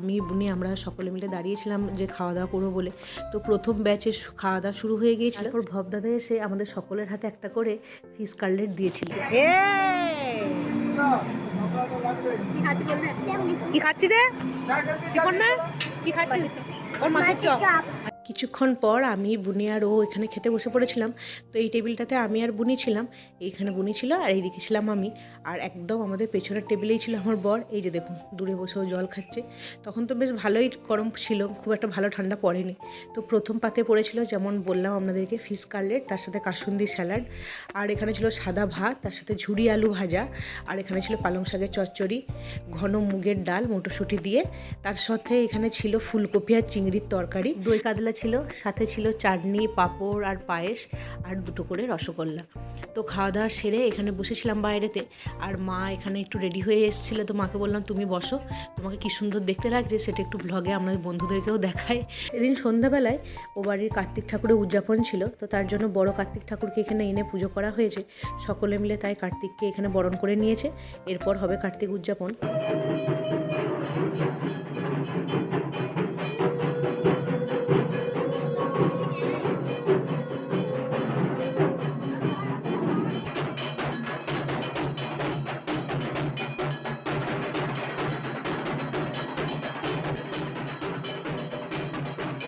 আমি বুনি আমরা সকলে মিলে দাঁড়িয়েছিলাম যে খাওয়া দাওয়া করবো বলে। তো প্রথম ব্যাচের খাওয়া দাওয়া শুরু হয়ে গিয়েছিল। তারপর ভবদাদা এসে আমাদের সকলের হাতে একটা করে ফিশ কাটলেট দিয়েছিল। কি খাচ্ছি রে শিপন্না, কি খাচ্ছি? ওর মাছের চপ। কিছুক্ষণ পর আমি বুনি আর ও এখানে খেতে বসে পড়েছিলাম। তো এই টেবিলটাতে আমি আর বুনি ছিলাম, এইখানে বুনি ছিল আর এইদিকে ছিলাম আমি। আর একদম আমাদের পেছনের টেবিলেই ছিল আমার বর। এই যে দেখুন দূরে বসেও জল খাচ্ছে। তখন তো বেশ ভালোই গরম ছিল, খুব একটা ভালো ঠান্ডা পড়েনি। তো প্রথম পাতে পড়েছিল যেমন বললাম আপনাদেরকে ফিশ কাটলেট, তার সাথে কাসুন্দি স্যালাড, আর এখানে ছিল সাদা ভাত, তার সাথে ঝুরি আলু ভাজা, আর এখানে ছিল পালং শাকের চচ্চড়ি, ঘন মুগের ডাল মটরশুঁটি দিয়ে, তার সাথে এখানে ছিল ফুলকপি আর চিংড়ির তরকারি, দই কাতলা ছিল, সাথে ছিল চাটনি, পাঁপড় আর পায়েস, আর দুটো করে রসগোল্লা। তো খাওয়া দাওয়া সেরে এখানে বসেছিলাম বাইরেতে, আর মা এখানে একটু রেডি হয়ে এসেছিলো। তো মাকে বললাম তুমি বসো, তোমাকে কি সুন্দর দেখতে লাগছে সেটা একটু ব্লগে আমাদের বন্ধুদেরকেও দেখাই। এদিন সন্ধ্যাবেলায় ও বাড়ির কার্তিক ঠাকুরের উদযাপন ছিল, তো তার জন্য বড় কার্তিক ঠাকুরকে এখানে এনে পুজো করা হয়েছে। সকলে মিলে তাই কার্তিককে এখানে বরণ করে নিয়েছে। এরপর হবে কার্তিক উদযাপন।